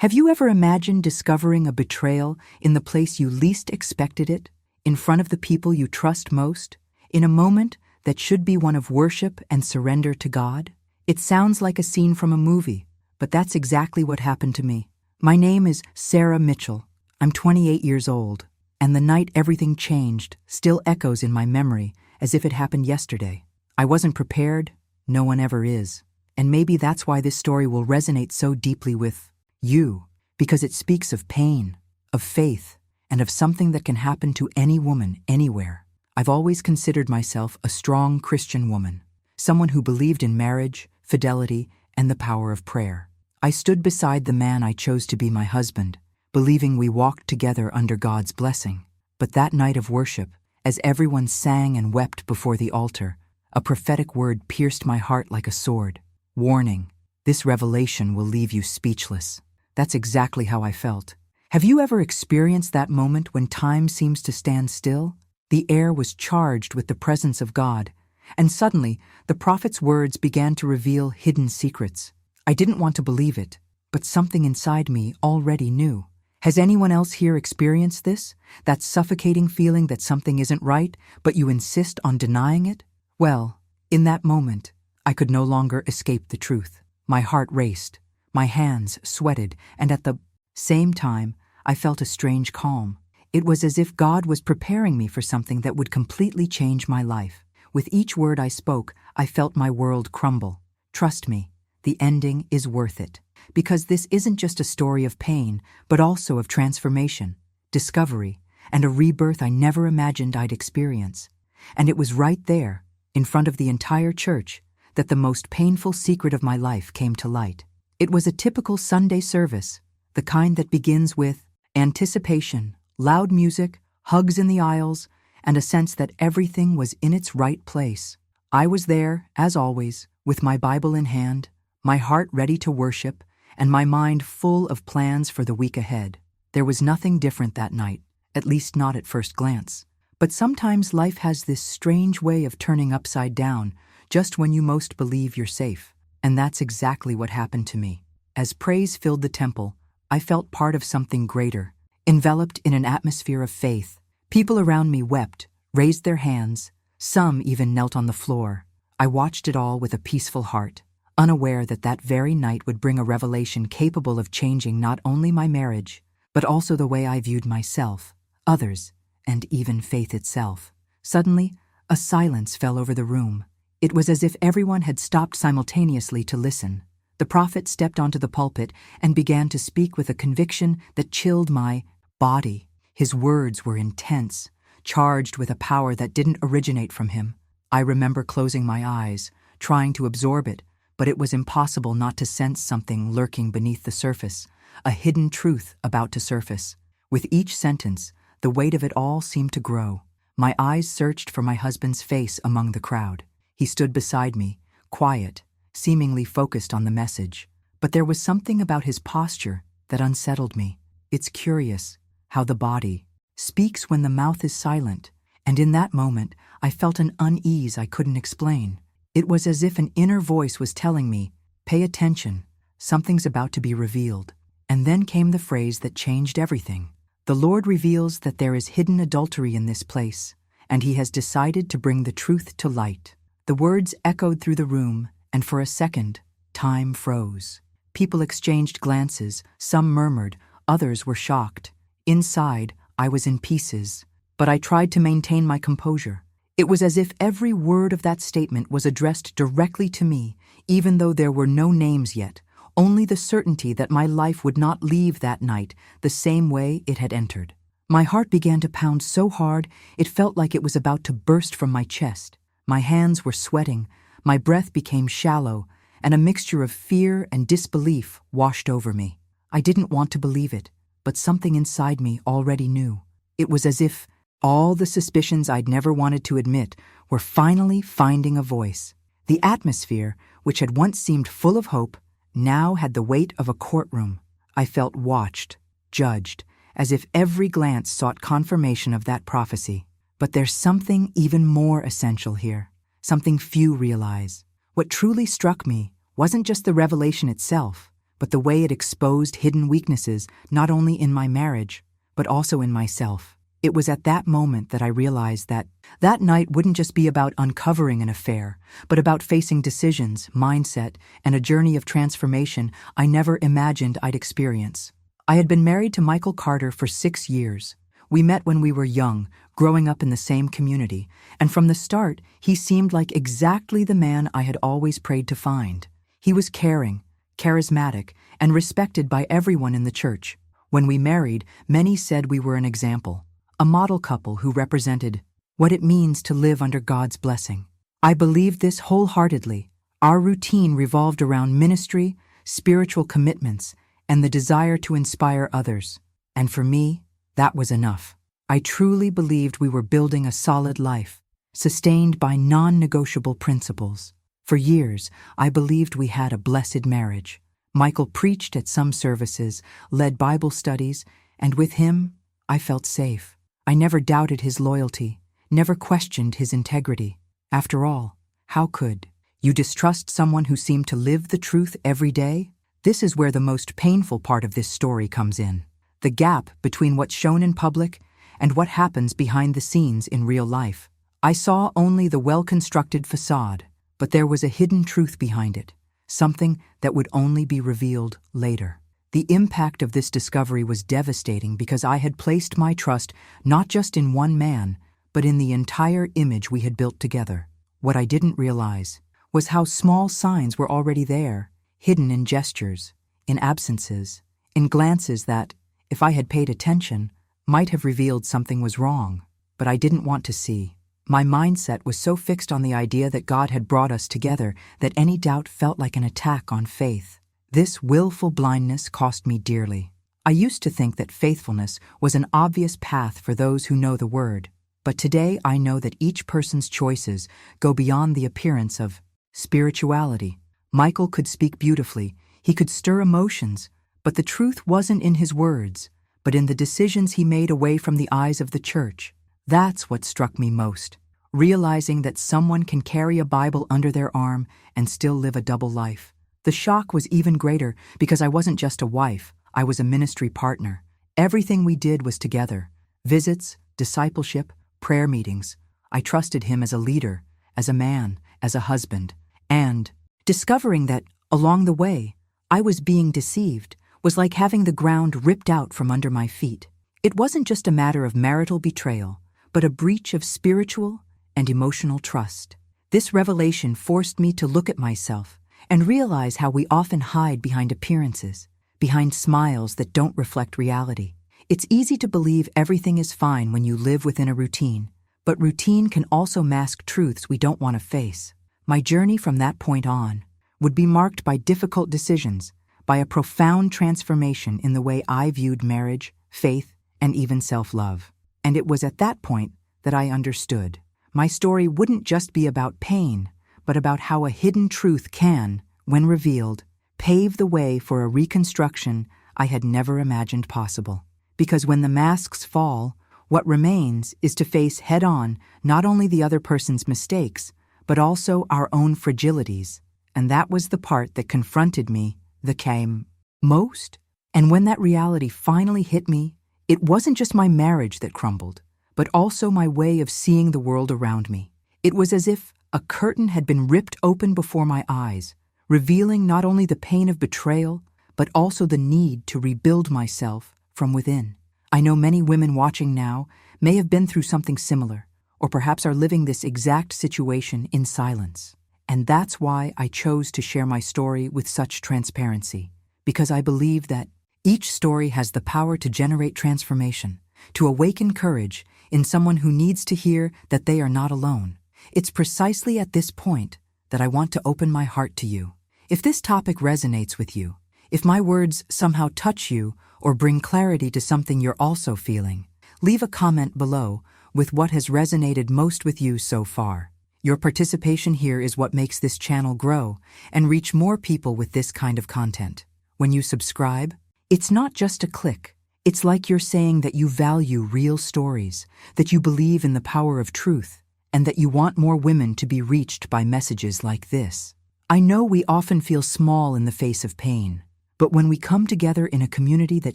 Have you ever imagined discovering a betrayal in the place you least expected it, in front of the people you trust most, in a moment that should be one of worship and surrender to God? It sounds like a scene from a movie, but that's exactly what happened to me. My name is Sarah Mitchell. I'm 28 years old, and the night everything changed still echoes in my memory as if it happened yesterday. I wasn't prepared, no one ever is, and maybe that's why this story will resonate so deeply with you, because it speaks of pain, of faith, and of something that can happen to any woman anywhere. I've always considered myself a strong Christian woman, someone who believed in marriage, fidelity, and the power of prayer. I stood beside the man I chose to be my husband, believing we walked together under God's blessing. But that night of worship, as everyone sang and wept before the altar, a prophetic word pierced my heart like a sword. Warning, this revelation will leave you speechless. That's exactly how I felt. Have you ever experienced that moment when time seems to stand still? The air was charged with the presence of God, and suddenly the prophet's words began to reveal hidden secrets. I didn't want to believe it, but something inside me already knew. Has anyone else here experienced this? That suffocating feeling that something isn't right, but you insist on denying it? Well, in that moment, I could no longer escape the truth. My heart raced. My hands sweated, and at the same time, I felt a strange calm. It was as if God was preparing me for something that would completely change my life. With each word I spoke, I felt my world crumble. Trust me, the ending is worth it. Because this isn't just a story of pain, but also of transformation, discovery, and a rebirth I never imagined I'd experience. And it was right there, in front of the entire church, that the most painful secret of my life came to light. It was a typical Sunday service, the kind that begins with anticipation, loud music, hugs in the aisles, and a sense that everything was in its right place. I was there, as always, with my Bible in hand, my heart ready to worship, and my mind full of plans for the week ahead. There was nothing different that night, at least not at first glance. But sometimes life has this strange way of turning upside down just when you most believe you're safe. And that's exactly what happened to me. As praise filled the temple, I felt part of something greater, enveloped in an atmosphere of faith. People around me wept, raised their hands, some even knelt on the floor. I watched it all with a peaceful heart, unaware that that very night would bring a revelation capable of changing not only my marriage, but also the way I viewed myself, others, and even faith itself. Suddenly, a silence fell over the room. It was as if everyone had stopped simultaneously to listen. The prophet stepped onto the pulpit and began to speak with a conviction that chilled my body. His words were intense, charged with a power that didn't originate from him. I remember closing my eyes, trying to absorb it, but it was impossible not to sense something lurking beneath the surface, a hidden truth about to surface. With each sentence, the weight of it all seemed to grow. My eyes searched for my husband's face among the crowd. He stood beside me, quiet, seemingly focused on the message. But there was something about his posture that unsettled me. It's curious how the body speaks when the mouth is silent, and in that moment I felt an unease I couldn't explain. It was as if an inner voice was telling me, "Pay attention, something's about to be revealed." And then came the phrase that changed everything. The Lord reveals that there is hidden adultery in this place, and He has decided to bring the truth to light. The words echoed through the room, and for a second, time froze. People exchanged glances, some murmured, others were shocked. Inside, I was in pieces, but I tried to maintain my composure. It was as if every word of that statement was addressed directly to me, even though there were no names yet, only the certainty that my life would not leave that night the same way it had entered. My heart began to pound so hard it felt like it was about to burst from my chest. My hands were sweating, my breath became shallow, and a mixture of fear and disbelief washed over me. I didn't want to believe it, but something inside me already knew. It was as if all the suspicions I'd never wanted to admit were finally finding a voice. The atmosphere, which had once seemed full of hope, now had the weight of a courtroom. I felt watched, judged, as if every glance sought confirmation of that prophecy. But there's something even more essential here, something few realize. What truly struck me wasn't just the revelation itself, but the way it exposed hidden weaknesses not only in my marriage, but also in myself. It was at that moment that I realized that that night wouldn't just be about uncovering an affair, but about facing decisions, mindset, and a journey of transformation I never imagined I'd experience. I had been married to Michael Carter for 6 years. We met when we were young, growing up in the same community, and from the start, he seemed like exactly the man I had always prayed to find. He was caring, charismatic, and respected by everyone in the church. When we married, many said we were an example, a model couple who represented what it means to live under God's blessing. I believed this wholeheartedly. Our routine revolved around ministry, spiritual commitments, and the desire to inspire others. And for me, that was enough. I truly believed we were building a solid life, sustained by non-negotiable principles. For years, I believed we had a blessed marriage. Michael preached at some services, led Bible studies, and with him, I felt safe. I never doubted his loyalty, never questioned his integrity. After all, how could you distrust someone who seemed to live the truth every day? This is where the most painful part of this story comes in. The gap between what's shown in public and what happens behind the scenes in real life. I saw only the well-constructed facade, but there was a hidden truth behind it, something that would only be revealed later. The impact of this discovery was devastating because I had placed my trust not just in one man, but in the entire image we had built together. What I didn't realize was how small signs were already there, hidden in gestures, in absences, in glances that, if I had paid attention, might have revealed something was wrong, but I didn't want to see. My mindset was so fixed on the idea that God had brought us together that any doubt felt like an attack on faith. This willful blindness cost me dearly. I used to think that faithfulness was an obvious path for those who know the Word, but today I know that each person's choices go beyond the appearance of spirituality. Michael could speak beautifully, he could stir emotions, but the truth wasn't in his words, but in the decisions he made away from the eyes of the church. That's what struck me most, realizing that someone can carry a Bible under their arm and still live a double life. The shock was even greater because I wasn't just a wife, I was a ministry partner. Everything we did was together. Visits, discipleship, prayer meetings. I trusted him as a leader, as a man, as a husband. And discovering that, along the way, I was being deceived was like having the ground ripped out from under my feet. It wasn't just a matter of marital betrayal, but a breach of spiritual and emotional trust. This revelation forced me to look at myself and realize how we often hide behind appearances, behind smiles that don't reflect reality. It's easy to believe everything is fine when you live within a routine, but routine can also mask truths we don't want to face. My journey from that point on would be marked by difficult decisions, by a profound transformation in the way I viewed marriage, faith, and even self-love. And it was at that point that I understood. My story wouldn't just be about pain, but about how a hidden truth can, when revealed, pave the way for a reconstruction I had never imagined possible. Because when the masks fall, what remains is to face head-on not only the other person's mistakes, but also our own fragilities. And that was the part that confronted me, that came most. And when that reality finally hit me, it wasn't just my marriage that crumbled, but also my way of seeing the world around me. It was as if a curtain had been ripped open before my eyes, revealing not only the pain of betrayal, but also the need to rebuild myself from within. I know many women watching now may have been through something similar, or perhaps are living this exact situation in silence. And that's why I chose to share my story with such transparency, because I believe that each story has the power to generate transformation, to awaken courage in someone who needs to hear that they are not alone. It's precisely at this point that I want to open my heart to you. If this topic resonates with you, if my words somehow touch you or bring clarity to something you're also feeling, leave a comment below with what has resonated most with you so far. Your participation here is what makes this channel grow and reach more people with this kind of content. When you subscribe, it's not just a click. It's like you're saying that you value real stories, that you believe in the power of truth, and that you want more women to be reached by messages like this. I know we often feel small in the face of pain, But when we come together in a community that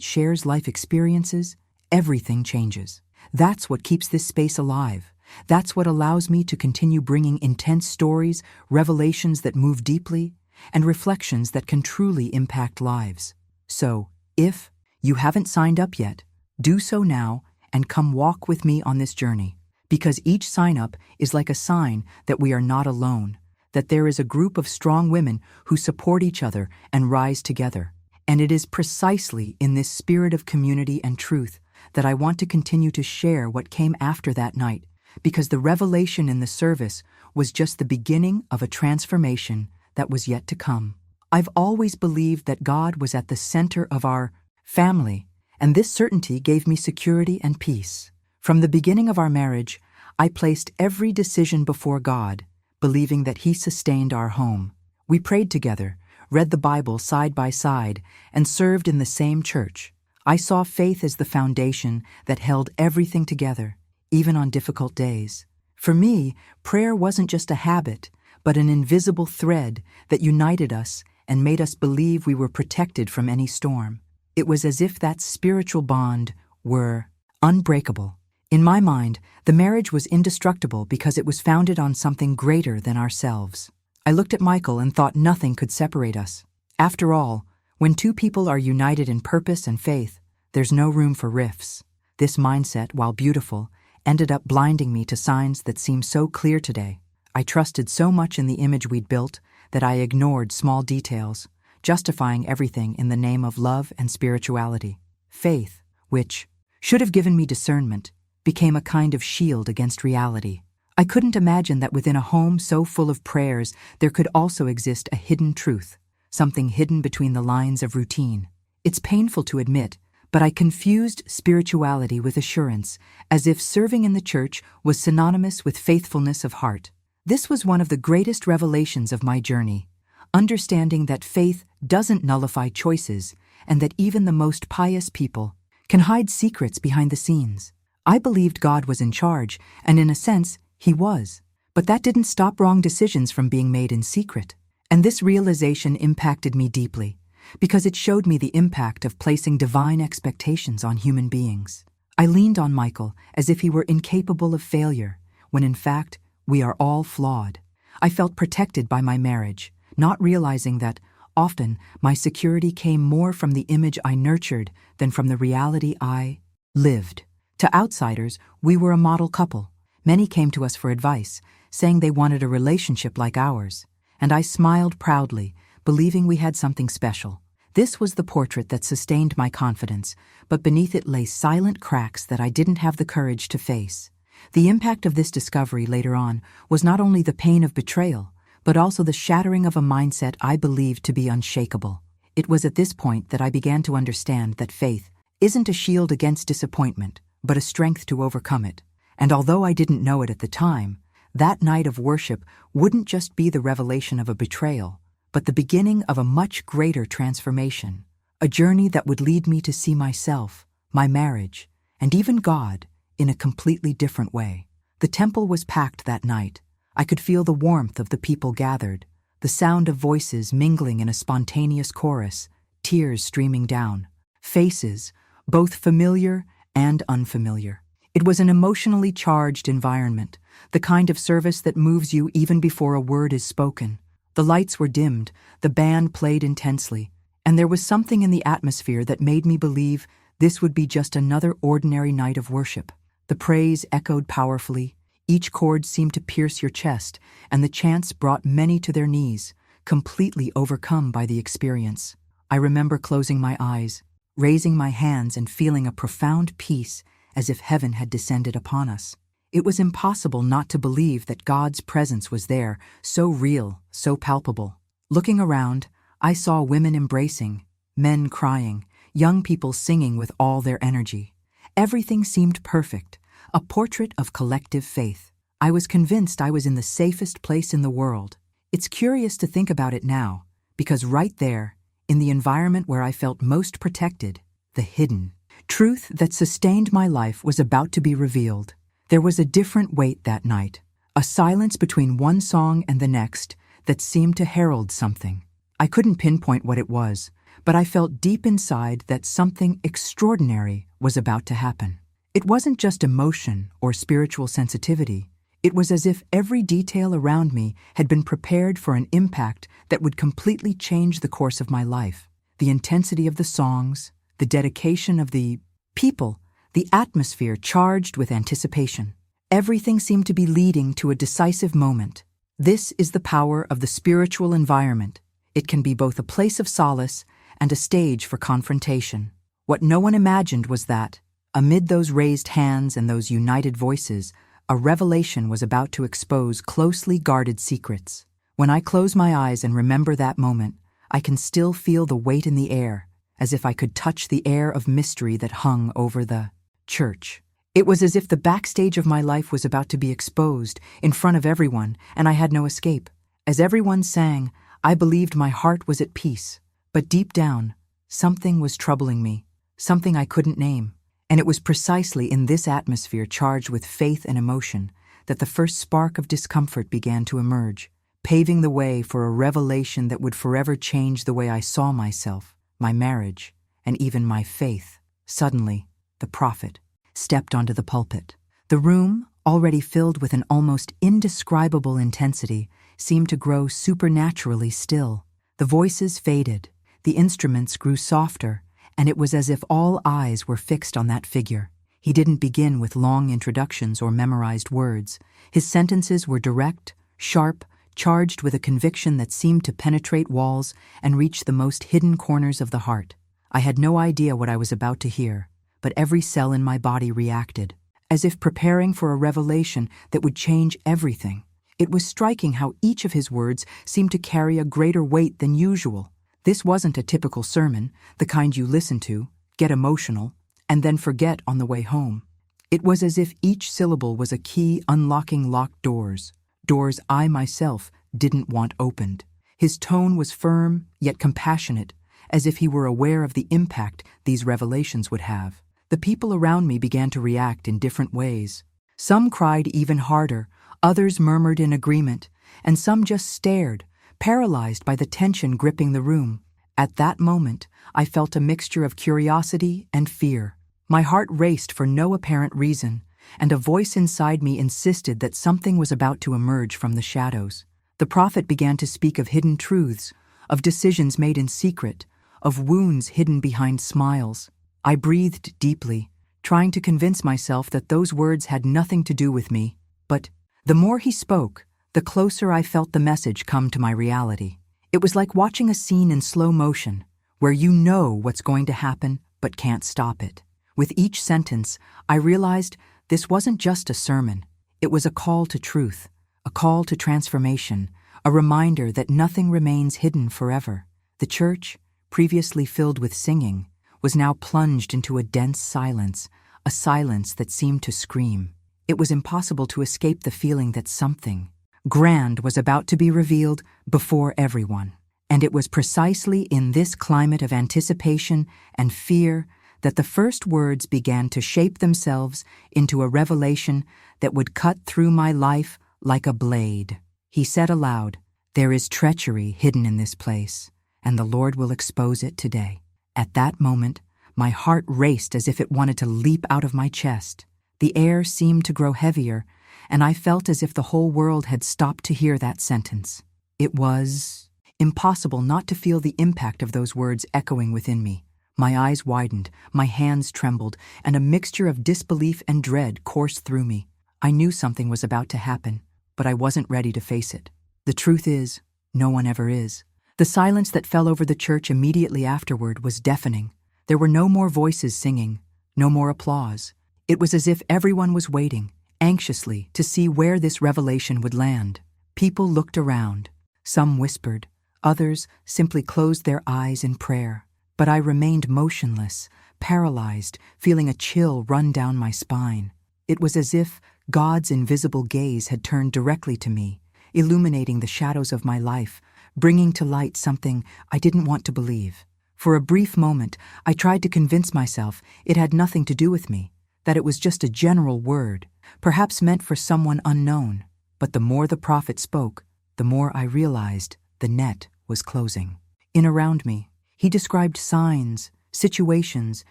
shares life experiences, everything changes. That's what keeps this space alive. That's what allows me to continue bringing intense stories, revelations that move deeply, and reflections that can truly impact lives. So, if you haven't signed up yet, do so now and come walk with me on this journey. Because each sign-up is like a sign that we are not alone, that there is a group of strong women who support each other and rise together. And it is precisely in this spirit of community and truth that I want to continue to share what came after that night, because the revelation in the service was just the beginning of a transformation that was yet to come. I've always believed that God was at the center of our family, and this certainty gave me security and peace. From the beginning of our marriage, I placed every decision before God, believing that He sustained our home. We prayed together, read the Bible side by side, and served in the same church. I saw faith as the foundation that held everything together, even on difficult days. For me, prayer wasn't just a habit, but an invisible thread that united us and made us believe we were protected from any storm. It was as if that spiritual bond were unbreakable. In my mind, the marriage was indestructible because it was founded on something greater than ourselves. I looked at Michael and thought nothing could separate us. After all, when two people are united in purpose and faith, there's no room for rifts. This mindset, while beautiful, ended up blinding me to signs that seem so clear today. I trusted so much in the image we'd built that I ignored small details, justifying everything in the name of love and spirituality. Faith, which should have given me discernment, became a kind of shield against reality. I couldn't imagine that within a home so full of prayers there could also exist a hidden truth, something hidden between the lines of routine. It's painful to admit, but I confused spirituality with assurance, as if serving in the church was synonymous with faithfulness of heart. This was one of the greatest revelations of my journey, understanding that faith doesn't nullify choices and that even the most pious people can hide secrets behind the scenes. I believed God was in charge, and in a sense, He was. But that didn't stop wrong decisions from being made in secret. And this realization impacted me deeply, because it showed me the impact of placing divine expectations on human beings. I leaned on Michael as if he were incapable of failure, when in fact, we are all flawed. I felt protected by my marriage, not realizing that, often, my security came more from the image I nurtured than from the reality I lived. To outsiders, we were a model couple. Many came to us for advice, saying they wanted a relationship like ours. And I smiled proudly, believing we had something special. This was the portrait that sustained my confidence, but beneath it lay silent cracks that I didn't have the courage to face. The impact of this discovery later on was not only the pain of betrayal, but also the shattering of a mindset I believed to be unshakable. It was at this point that I began to understand that faith isn't a shield against disappointment, but a strength to overcome it. And although I didn't know it at the time, that night of worship wouldn't just be the revelation of a betrayal, but the beginning of a much greater transformation, a journey that would lead me to see myself, my marriage, and even God in a completely different way. The temple was packed that night. I could feel the warmth of the people gathered, the sound of voices mingling in a spontaneous chorus, tears streaming down, faces, both familiar and unfamiliar. It was an emotionally charged environment, the kind of service that moves you even before a word is spoken. The lights were dimmed, the band played intensely, and there was something in the atmosphere that made me believe this would be just another ordinary night of worship. The praise echoed powerfully, each chord seemed to pierce your chest, and the chants brought many to their knees, completely overcome by the experience. I remember closing my eyes, raising my hands and feeling a profound peace as if heaven had descended upon us. It was impossible not to believe that God's presence was there, so real, so palpable. Looking around, I saw women embracing, men crying, young people singing with all their energy. Everything seemed perfect, a portrait of collective faith. I was convinced I was in the safest place in the world. It's curious to think about it now, because right there, in the environment where I felt most protected, the hidden truth that sustained my life was about to be revealed. There was a different weight that night, a silence between one song and the next that seemed to herald something. I couldn't pinpoint what it was, but I felt deep inside that something extraordinary was about to happen. It wasn't just emotion or spiritual sensitivity. It was as if every detail around me had been prepared for an impact that would completely change the course of my life. The intensity of the songs, the dedication of the people, the atmosphere charged with anticipation. Everything seemed to be leading to a decisive moment. This is the power of the spiritual environment. It can be both a place of solace and a stage for confrontation. What no one imagined was that, amid those raised hands and those united voices, a revelation was about to expose closely guarded secrets. When I close my eyes and remember that moment, I can still feel the weight in the air, as if I could touch the air of mystery that hung over the church. It was as if the backstage of my life was about to be exposed in front of everyone, and I had no escape. As everyone sang, I believed my heart was at peace. But deep down, something was troubling me, something I couldn't name. And it was precisely in this atmosphere charged with faith and emotion that the first spark of discomfort began to emerge, paving the way for a revelation that would forever change the way I saw myself, my marriage, and even my faith. Suddenly, the prophet stepped onto the pulpit. The room, already filled with an almost indescribable intensity, seemed to grow supernaturally still. The voices faded, the instruments grew softer, and it was as if all eyes were fixed on that figure. He didn't begin with long introductions or memorized words. His sentences were direct, sharp, charged with a conviction that seemed to penetrate walls and reach the most hidden corners of the heart. I had no idea what I was about to hear, but every cell in my body reacted, as if preparing for a revelation that would change everything. It was striking how each of his words seemed to carry a greater weight than usual. This wasn't a typical sermon, the kind you listen to, get emotional, and then forget on the way home. It was as if each syllable was a key unlocking locked doors, doors I myself didn't want opened. His tone was firm, yet compassionate, as if he were aware of the impact these revelations would have. The people around me began to react in different ways. Some cried even harder, others murmured in agreement, and some just stared, paralyzed by the tension gripping the room. At that moment, I felt a mixture of curiosity and fear. My heart raced for no apparent reason, and a voice inside me insisted that something was about to emerge from the shadows. The prophet began to speak of hidden truths, of decisions made in secret, of wounds hidden behind smiles. I breathed deeply, trying to convince myself that those words had nothing to do with me. But the more he spoke, the closer I felt the message come to my reality. It was like watching a scene in slow motion, where you know what's going to happen but can't stop it. With each sentence, I realized this wasn't just a sermon. It was a call to truth, a call to transformation, a reminder that nothing remains hidden forever. The church, previously filled with singing, was now plunged into a dense silence, a silence that seemed to scream. It was impossible to escape the feeling that something grand was about to be revealed before everyone. And it was precisely in this climate of anticipation and fear that the first words began to shape themselves into a revelation that would cut through my life like a blade. He said aloud, "There is treachery hidden in this place, and the Lord will expose it today." At that moment, my heart raced as if it wanted to leap out of my chest. The air seemed to grow heavier, and I felt as if the whole world had stopped to hear that sentence. It was impossible not to feel the impact of those words echoing within me. My eyes widened, my hands trembled, and a mixture of disbelief and dread coursed through me. I knew something was about to happen, but I wasn't ready to face it. The truth is, no one ever is. The silence that fell over the church immediately afterward was deafening. There were no more voices singing, no more applause. It was as if everyone was waiting, anxiously, to see where this revelation would land. People looked around. Some whispered. Others simply closed their eyes in prayer. But I remained motionless, paralyzed, feeling a chill run down my spine. It was as if God's invisible gaze had turned directly to me, illuminating the shadows of my life, bringing to light something I didn't want to believe. For a brief moment, I tried to convince myself it had nothing to do with me, that it was just a general word, perhaps meant for someone unknown. But the more the prophet spoke, the more I realized the net was closing. In around me, He described signs, situations,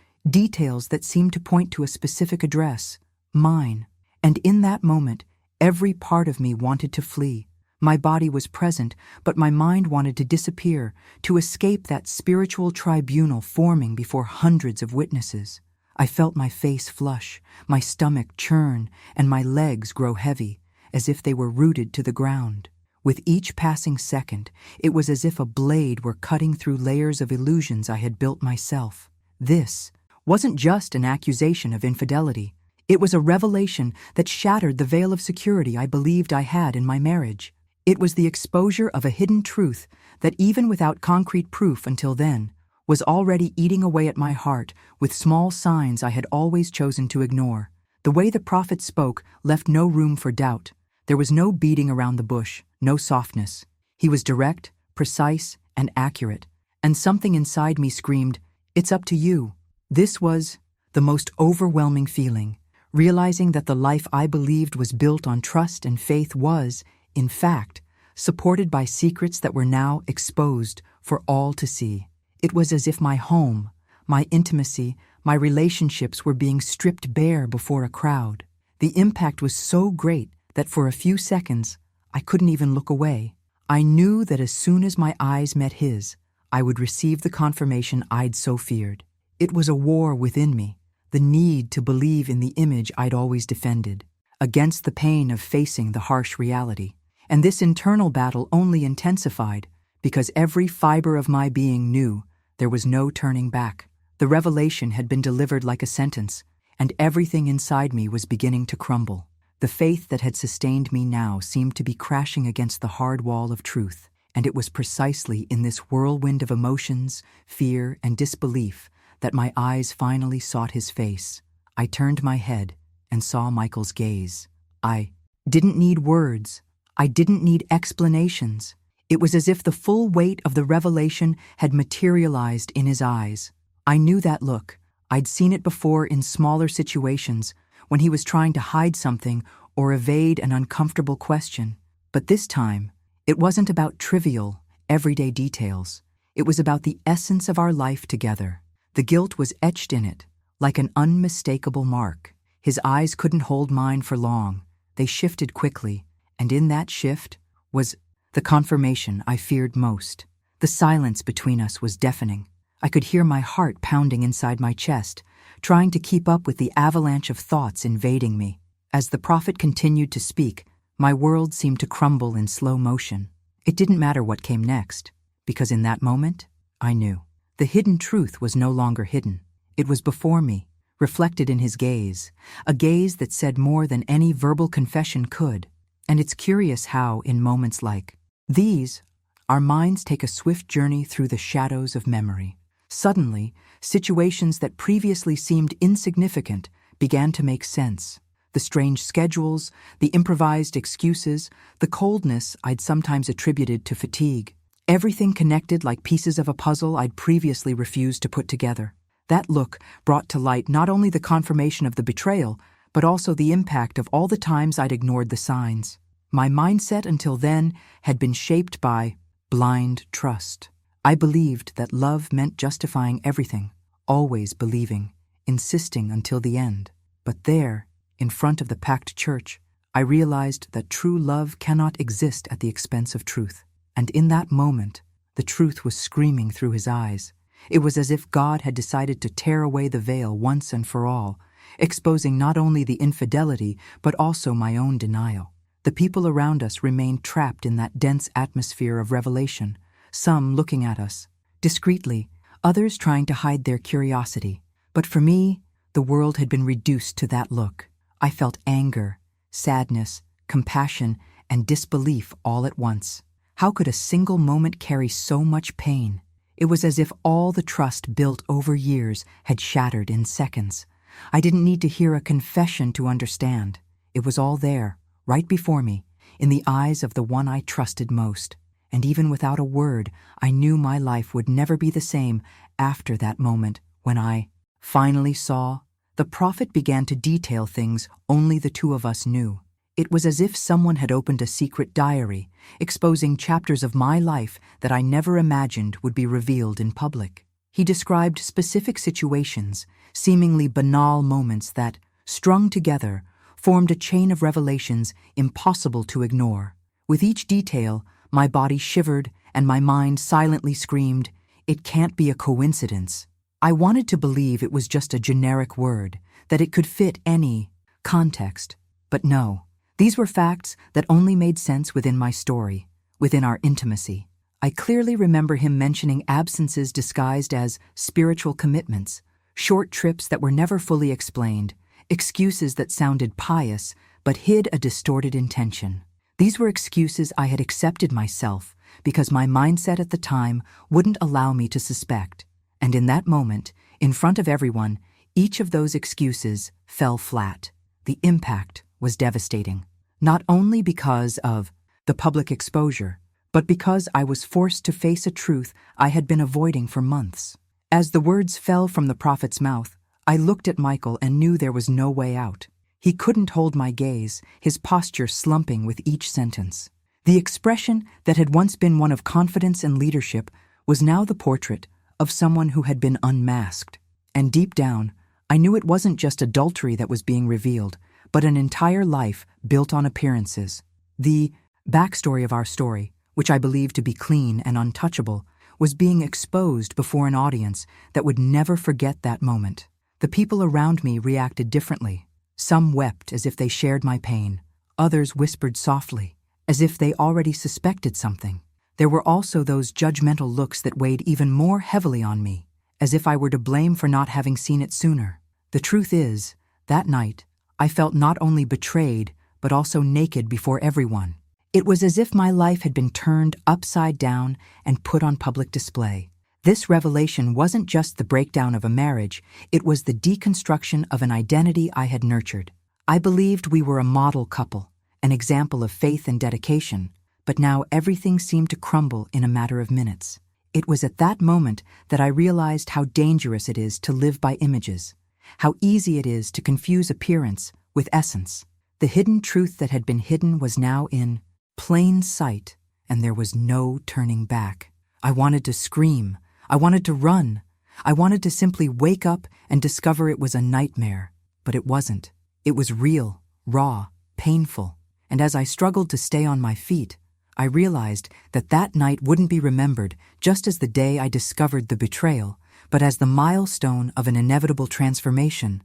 details that seemed to point to a specific address, mine. And in that moment, every part of me wanted to flee. My body was present, but my mind wanted to disappear, to escape that spiritual tribunal forming before hundreds of witnesses. I felt my face flush, my stomach churn, and my legs grow heavy, as if they were rooted to the ground. With each passing second, it was as if a blade were cutting through layers of illusions I had built myself. This wasn't just an accusation of infidelity. It was a revelation that shattered the veil of security I believed I had in my marriage. It was the exposure of a hidden truth that, even without concrete proof until then, was already eating away at my heart with small signs I had always chosen to ignore. The way the prophet spoke left no room for doubt. There was no beating around the bush, no softness. He was direct, precise, and accurate, and something inside me screamed, "It's up to you." This was the most overwhelming feeling, realizing that the life I believed was built on trust and faith was, in fact, supported by secrets that were now exposed for all to see. It was as if my home, my intimacy, my relationships were being stripped bare before a crowd. The impact was so great that for a few seconds, I couldn't even look away. I knew that as soon as my eyes met his, I would receive the confirmation I'd so feared. It was a war within me, the need to believe in the image I'd always defended, against the pain of facing the harsh reality. And this internal battle only intensified because every fiber of my being knew there was no turning back. The revelation had been delivered like a sentence, and everything inside me was beginning to crumble. The faith that had sustained me now seemed to be crashing against the hard wall of truth, and it was precisely in this whirlwind of emotions, fear, and disbelief that my eyes finally sought his face. I turned my head and saw Michael's gaze. I didn't need words. I didn't need explanations. It was as if the full weight of the revelation had materialized in his eyes. I knew that look. I'd seen it before in smaller situations, when he was trying to hide something or evade an uncomfortable question. But this time, it wasn't about trivial, everyday details. It was about the essence of our life together. The guilt was etched in it, like an unmistakable mark. His eyes couldn't hold mine for long. They shifted quickly, and in that shift was the confirmation I feared most. The silence between us was deafening. I could hear my heart pounding inside my chest, trying to keep up with the avalanche of thoughts invading me. As the prophet continued to speak, my world seemed to crumble in slow motion. It didn't matter what came next, because in that moment, I knew. The hidden truth was no longer hidden. It was before me, reflected in his gaze, a gaze that said more than any verbal confession could. And it's curious how, in moments like these, our minds take a swift journey through the shadows of memory. Suddenly, situations that previously seemed insignificant began to make sense. The strange schedules, the improvised excuses, the coldness I'd sometimes attributed to fatigue. Everything connected like pieces of a puzzle I'd previously refused to put together. That look brought to light not only the confirmation of the betrayal, but also the impact of all the times I'd ignored the signs. My mindset until then had been shaped by blind trust. I believed that love meant justifying everything, always believing, insisting until the end. But there, in front of the packed church, I realized that true love cannot exist at the expense of truth. And in that moment, the truth was screaming through his eyes. It was as if God had decided to tear away the veil once and for all, exposing not only the infidelity, but also my own denial. The people around us remained trapped in that dense atmosphere of revelation, some looking at us discreetly, others trying to hide their curiosity. But for me, the world had been reduced to that look. I felt anger, sadness, compassion, and disbelief all at once. How could a single moment carry so much pain? It was as if all the trust built over years had shattered in seconds. I didn't need to hear a confession to understand. It was all there, right before me, in the eyes of the one I trusted most. And even without a word, I knew my life would never be the same after that moment when I finally saw. The prophet began to detail things only the two of us knew. It was as if someone had opened a secret diary, exposing chapters of my life that I never imagined would be revealed in public. He described specific situations, seemingly banal moments that, strung together, formed a chain of revelations impossible to ignore. With each detail, my body shivered and my mind silently screamed, "It can't be a coincidence." I wanted to believe it was just a generic word, that it could fit any context. But no, these were facts that only made sense within my story, within our intimacy. I clearly remember him mentioning absences disguised as spiritual commitments, short trips that were never fully explained, excuses that sounded pious but hid a distorted intention. These were excuses I had accepted myself because my mindset at the time wouldn't allow me to suspect. And in that moment, in front of everyone, each of those excuses fell flat. The impact was devastating, not only because of the public exposure, but because I was forced to face a truth I had been avoiding for months. As the words fell from the prophet's mouth, I looked at Michael and knew there was no way out. He couldn't hold my gaze, his posture slumping with each sentence. The expression that had once been one of confidence and leadership was now the portrait of someone who had been unmasked. And deep down, I knew it wasn't just adultery that was being revealed, but an entire life built on appearances. The backstory of our story, which I believed to be clean and untouchable, was being exposed before an audience that would never forget that moment. The people around me reacted differently. Some wept as if they shared my pain. Others whispered softly, as if they already suspected something. There were also those judgmental looks that weighed even more heavily on me, as if I were to blame for not having seen it sooner. The truth is, that night, I felt not only betrayed, but also naked before everyone. It was as if my life had been turned upside down and put on public display. This revelation wasn't just the breakdown of a marriage, it was the deconstruction of an identity I had nurtured. I believed we were a model couple, an example of faith and dedication, but now everything seemed to crumble in a matter of minutes. It was at that moment that I realized how dangerous it is to live by images, how easy it is to confuse appearance with essence. The hidden truth that had been hidden was now in plain sight, and there was no turning back. I wanted to scream. I wanted to run. I wanted to simply wake up and discover it was a nightmare. But it wasn't. It was real, raw, painful. And as I struggled to stay on my feet, I realized that that night wouldn't be remembered just as the day I discovered the betrayal, but as the milestone of an inevitable transformation,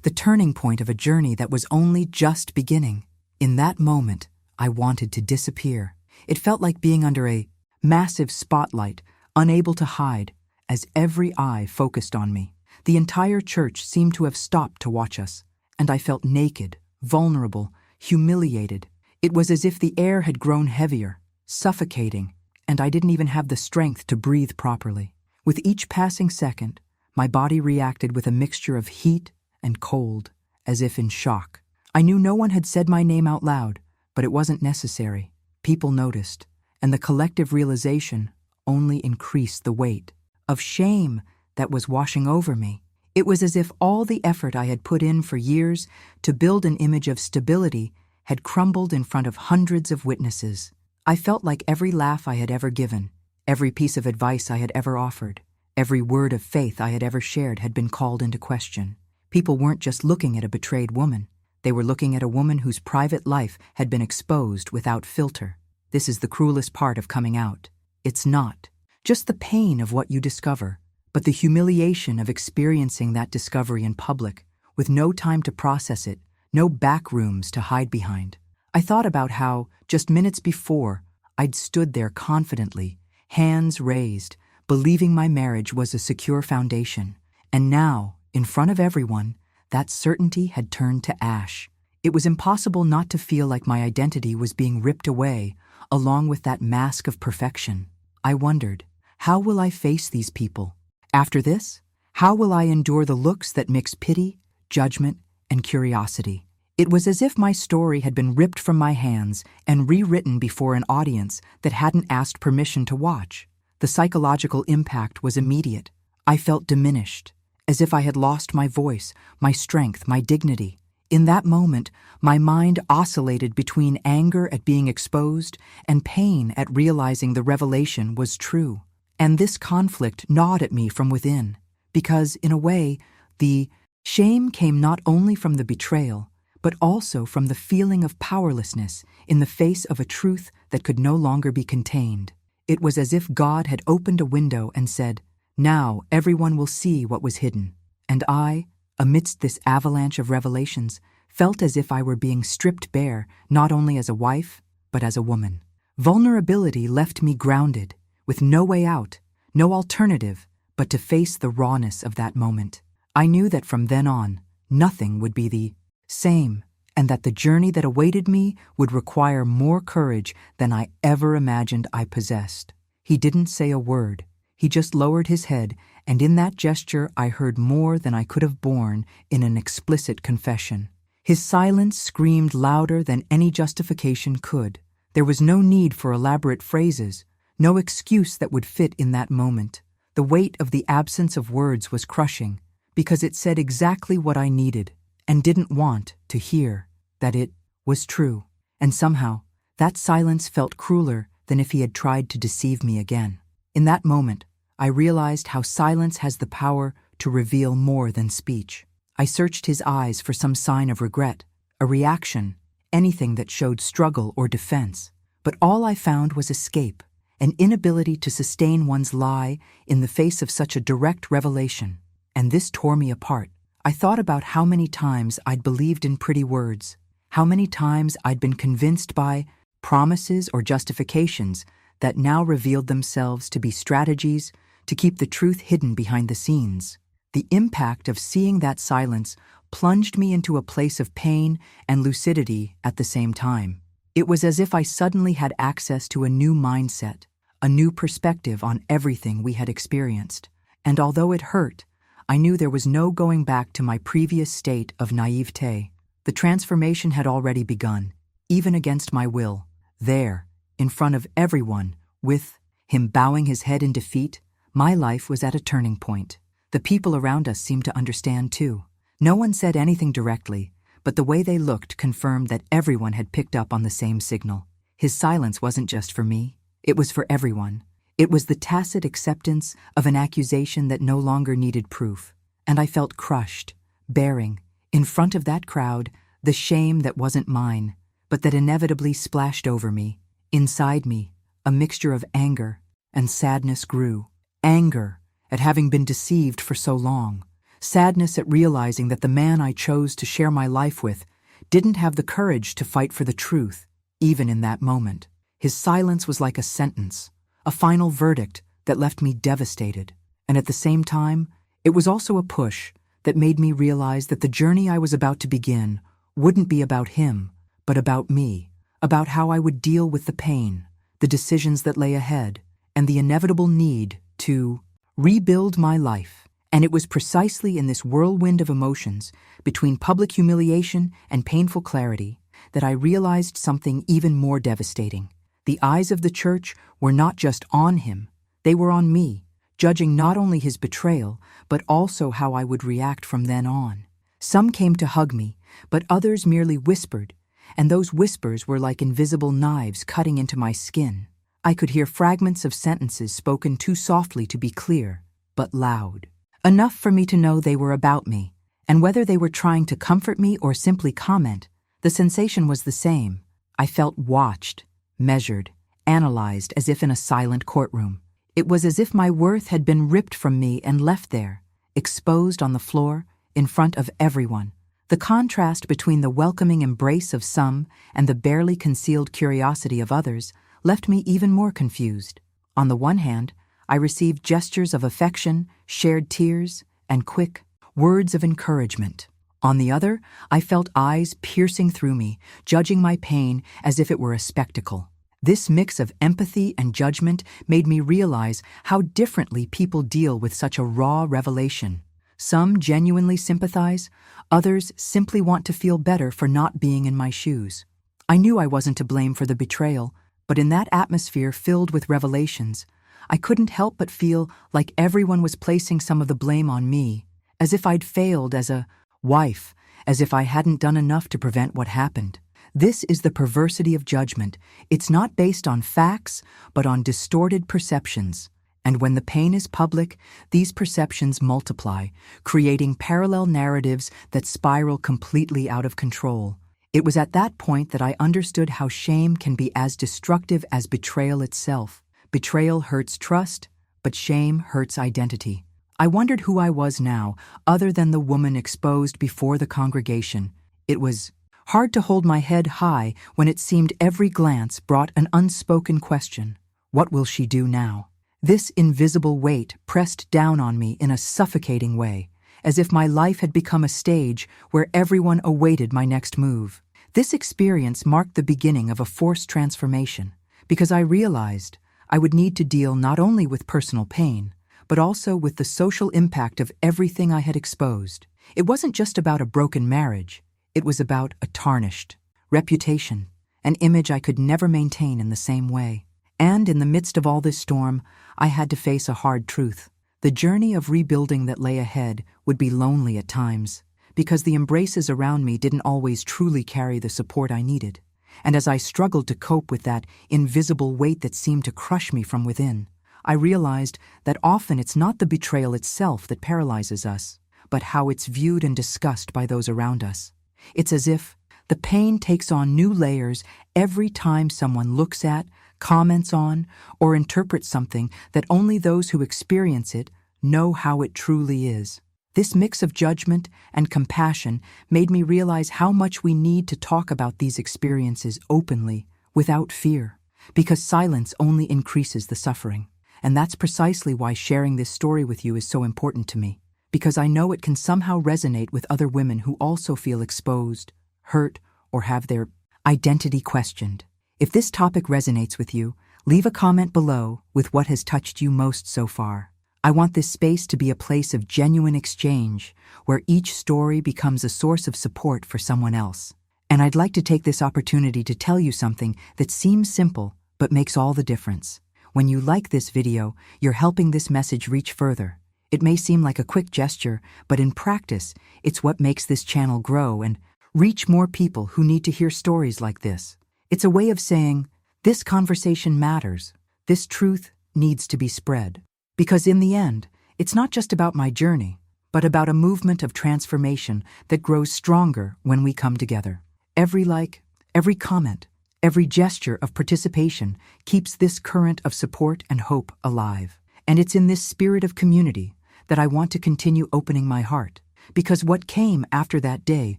the turning point of a journey that was only just beginning. In that moment, I wanted to disappear. It felt like being under a massive spotlight, unable to hide, as every eye focused on me. The entire church seemed to have stopped to watch us, and I felt naked, vulnerable, humiliated. It was as if the air had grown heavier, suffocating, and I didn't even have the strength to breathe properly. With each passing second, my body reacted with a mixture of heat and cold, as if in shock. I knew no one had said my name out loud, but it wasn't necessary. People noticed, and the collective realization only increased the weight of shame that was washing over me. It was as if all the effort I had put in for years to build an image of stability had crumbled in front of hundreds of witnesses. I felt like every laugh I had ever given, every piece of advice I had ever offered, every word of faith I had ever shared had been called into question. People weren't just looking at a betrayed woman. They were looking at a woman whose private life had been exposed without filter. This is the cruelest part of coming out. It's not just the pain of what you discover, but the humiliation of experiencing that discovery in public, with no time to process it, no back rooms to hide behind. I thought about how, just minutes before, I'd stood there confidently, hands raised, believing my marriage was a secure foundation. And now, in front of everyone, that certainty had turned to ash. It was impossible not to feel like my identity was being ripped away, along with that mask of perfection. I wondered, how will I face these people? After this, how will I endure the looks that mix pity, judgment, and curiosity? It was as if my story had been ripped from my hands and rewritten before an audience that hadn't asked permission to watch. The psychological impact was immediate. I felt diminished, as if I had lost my voice, my strength, my dignity. In that moment, my mind oscillated between anger at being exposed and pain at realizing the revelation was true. And this conflict gnawed at me from within, because, in a way, the shame came not only from the betrayal, but also from the feeling of powerlessness in the face of a truth that could no longer be contained. It was as if God had opened a window and said, "Now everyone will see what was hidden." And I, amidst this avalanche of revelations, felt as if I were being stripped bare, not only as a wife, but as a woman. Vulnerability left me grounded, with no way out, no alternative, but to face the rawness of that moment. I knew that from then on, nothing would be the same, and that the journey that awaited me would require more courage than I ever imagined I possessed. He didn't say a word. He just lowered his head, and in that gesture I heard more than I could have borne in an explicit confession. His silence screamed louder than any justification could. There was no need for elaborate phrases, no excuse that would fit in that moment. The weight of the absence of words was crushing, because it said exactly what I needed and didn't want to hear, that it was true. And somehow, that silence felt crueler than if he had tried to deceive me again. In that moment, I realized how silence has the power to reveal more than speech. I searched his eyes for some sign of regret, a reaction, anything that showed struggle or defense. But all I found was escape, an inability to sustain one's lie in the face of such a direct revelation. And this tore me apart. I thought about how many times I'd believed in pretty words, how many times I'd been convinced by promises or justifications that now revealed themselves to be strategies to keep the truth hidden behind the scenes. The impact of seeing that silence plunged me into a place of pain and lucidity at the same time. It was as if I suddenly had access to a new mindset, a new perspective on everything we had experienced. And although it hurt, I knew there was no going back to my previous state of naivete. The transformation had already begun, even against my will. There, in front of everyone, with him bowing his head in defeat, my life was at a turning point. The people around us seemed to understand too. No one said anything directly, but the way they looked confirmed that everyone had picked up on the same signal. His silence wasn't just for me, it was for everyone. It was the tacit acceptance of an accusation that no longer needed proof. And I felt crushed, bearing, in front of that crowd, the shame that wasn't mine, but that inevitably splashed over me. Inside me, a mixture of anger and sadness grew. Anger at having been deceived for so long. Sadness at realizing that the man I chose to share my life with didn't have the courage to fight for the truth, even in that moment. His silence was like a sentence, a final verdict that left me devastated. And at the same time, it was also a push that made me realize that the journey I was about to begin wouldn't be about him, but about me, about how I would deal with the pain, the decisions that lay ahead, and the inevitable need to rebuild my life. And it was precisely in this whirlwind of emotions, between public humiliation and painful clarity, that I realized something even more devastating. The eyes of the church were not just on him, they were on me, judging not only his betrayal, but also how I would react from then on. Some came to hug me, but others merely whispered, and those whispers were like invisible knives cutting into my skin. I could hear fragments of sentences spoken too softly to be clear, but loud. Enough for me to know they were about me, and whether they were trying to comfort me or simply comment, the sensation was the same. I felt watched, measured, analyzed as if in a silent courtroom. It was as if my worth had been ripped from me and left there, exposed on the floor, in front of everyone. The contrast between the welcoming embrace of some and the barely concealed curiosity of others left me even more confused. On the one hand, I received gestures of affection, shared tears, and quick words of encouragement. On the other, I felt eyes piercing through me, judging my pain as if it were a spectacle. This mix of empathy and judgment made me realize how differently people deal with such a raw revelation. Some genuinely sympathize, others simply want to feel better for not being in my shoes. I knew I wasn't to blame for the betrayal, but in that atmosphere filled with revelations, I couldn't help but feel like everyone was placing some of the blame on me, as if I'd failed as a wife, as if I hadn't done enough to prevent what happened. This is the perversity of judgment. It's not based on facts, but on distorted perceptions. And when the pain is public, these perceptions multiply, creating parallel narratives that spiral completely out of control. It was at that point that I understood how shame can be as destructive as betrayal itself. Betrayal hurts trust, but shame hurts identity. I wondered who I was now, other than the woman exposed before the congregation. It was hard to hold my head high when it seemed every glance brought an unspoken question. What will she do now? This invisible weight pressed down on me in a suffocating way, as if my life had become a stage where everyone awaited my next move. This experience marked the beginning of a forced transformation, because I realized I would need to deal not only with personal pain, but also with the social impact of everything I had exposed. It wasn't just about a broken marriage, it was about a tarnished reputation, an image I could never maintain in the same way. And in the midst of all this storm, I had to face a hard truth. The journey of rebuilding that lay ahead would be lonely at times, because the embraces around me didn't always truly carry the support I needed. And as I struggled to cope with that invisible weight that seemed to crush me from within, I realized that often it's not the betrayal itself that paralyzes us, but how it's viewed and discussed by those around us. It's as if the pain takes on new layers every time someone looks at, comments on, or interprets something that only those who experience it know how it truly is. This mix of judgment and compassion made me realize how much we need to talk about these experiences openly, without fear, because silence only increases the suffering. And that's precisely why sharing this story with you is so important to me, because I know it can somehow resonate with other women who also feel exposed, hurt, or have their identity questioned. If this topic resonates with you, leave a comment below with what has touched you most so far. I want this space to be a place of genuine exchange, where each story becomes a source of support for someone else. And I'd like to take this opportunity to tell you something that seems simple, but makes all the difference. When you like this video, you're helping this message reach further. It may seem like a quick gesture, but in practice, it's what makes this channel grow and reach more people who need to hear stories like this. It's a way of saying, this conversation matters. This truth needs to be spread. Because in the end, it's not just about my journey, but about a movement of transformation that grows stronger when we come together. Every like, every comment, every gesture of participation keeps this current of support and hope alive. And it's in this spirit of community that I want to continue opening my heart, because what came after that day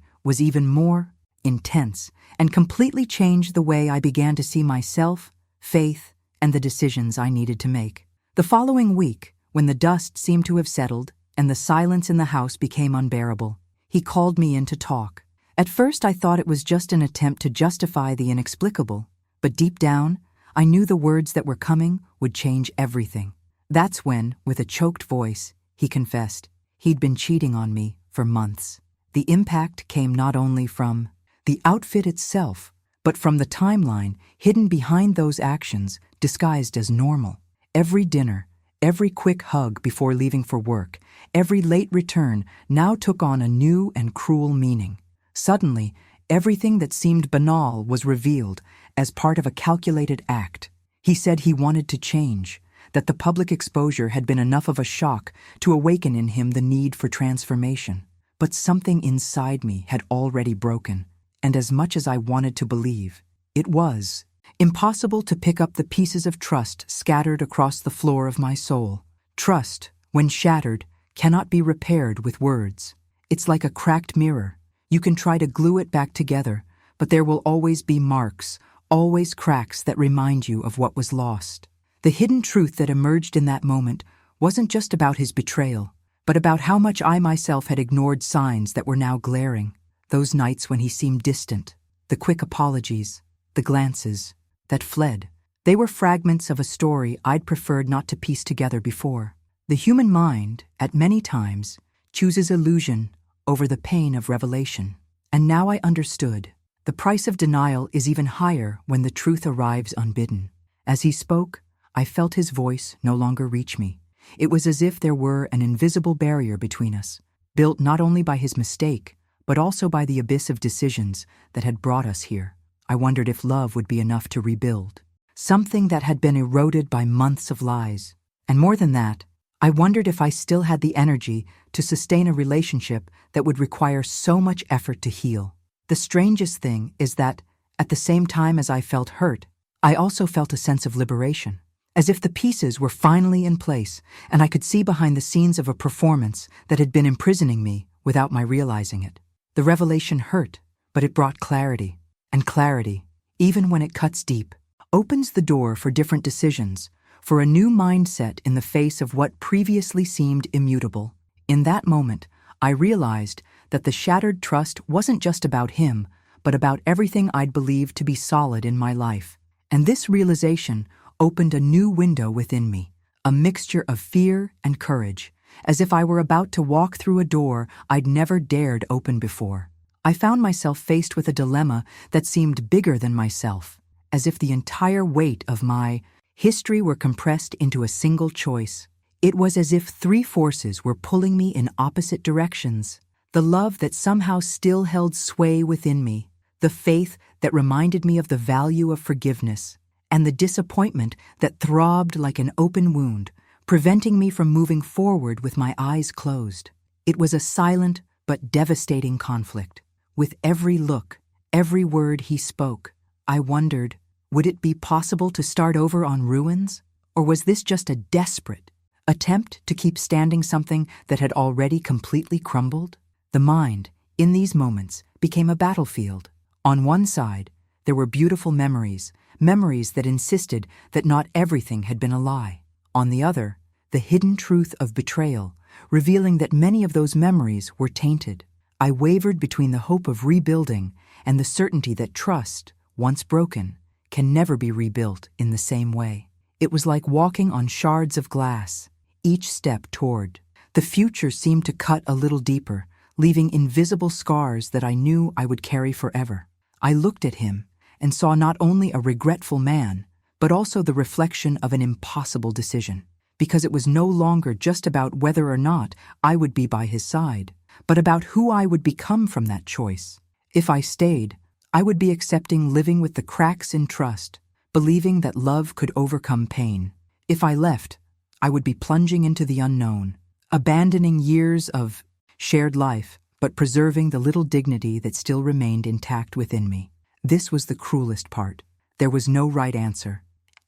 was even more intense and completely changed the way I began to see myself, faith, and the decisions I needed to make. The following week, when the dust seemed to have settled and the silence in the house became unbearable, he called me in to talk. At first, I thought it was just an attempt to justify the inexplicable, but deep down, I knew the words that were coming would change everything. That's when, with a choked voice, he confessed he'd been cheating on me for months. The impact came not only from the outfit itself, but from the timeline hidden behind those actions disguised as normal. Every dinner, every quick hug before leaving for work, every late return now took on a new and cruel meaning. Suddenly, everything that seemed banal was revealed as part of a calculated act. He said he wanted to change, that the public exposure had been enough of a shock to awaken in him the need for transformation. But something inside me had already broken, and as much as I wanted to believe, it was impossible to pick up the pieces of trust scattered across the floor of my soul. Trust, when shattered, cannot be repaired with words. It's like a cracked mirror. You can try to glue it back together, but there will always be marks, always cracks that remind you of what was lost. The hidden truth that emerged in that moment wasn't just about his betrayal, but about how much I myself had ignored signs that were now glaring. Those nights when he seemed distant, the quick apologies, the glances that fled, they were fragments of a story I'd preferred not to piece together before. The human mind, at many times, chooses illusion over the pain of revelation. And now I understood. The price of denial is even higher when the truth arrives unbidden. As he spoke, I felt his voice no longer reach me. It was as if there were an invisible barrier between us, built not only by his mistake, but also by the abyss of decisions that had brought us here. I wondered if love would be enough to rebuild something that had been eroded by months of lies. And more than that, I wondered if I still had the energy to sustain a relationship that would require so much effort to heal. The strangest thing is that, at the same time as I felt hurt, I also felt a sense of liberation, as if the pieces were finally in place and I could see behind the scenes of a performance that had been imprisoning me without my realizing it. The revelation hurt, but it brought clarity, and clarity, even when it cuts deep, opens the door for different decisions, for a new mindset in the face of what previously seemed immutable. In that moment, I realized that the shattered trust wasn't just about him, but about everything I'd believed to be solid in my life. And this realization opened a new window within me, a mixture of fear and courage, as if I were about to walk through a door I'd never dared open before. I found myself faced with a dilemma that seemed bigger than myself, as if the entire weight of my history were compressed into a single choice. It was as if three forces were pulling me in opposite directions: the love that somehow still held sway within me, the faith that reminded me of the value of forgiveness, and the disappointment that throbbed like an open wound, preventing me from moving forward with my eyes closed. It was a silent but devastating conflict. With every look, every word he spoke, I wondered, would it be possible to start over on ruins? Or was this just a desperate attempt to keep standing something that had already completely crumbled? The mind, in these moments, became a battlefield. On one side, there were beautiful memories, memories that insisted that not everything had been a lie. On the other, the hidden truth of betrayal, revealing that many of those memories were tainted. I wavered between the hope of rebuilding and the certainty that trust, once broken, can never be rebuilt in the same way. It was like walking on shards of glass, each step toward the future seemed to cut a little deeper, leaving invisible scars that I knew I would carry forever. I looked at him and saw not only a regretful man, but also the reflection of an impossible decision, because it was no longer just about whether or not I would be by his side, but about who I would become from that choice. If I stayed, I would be accepting living with the cracks in trust, believing that love could overcome pain. If I left, I would be plunging into the unknown, abandoning years of shared life, but preserving the little dignity that still remained intact within me. This was the cruelest part. There was no right answer.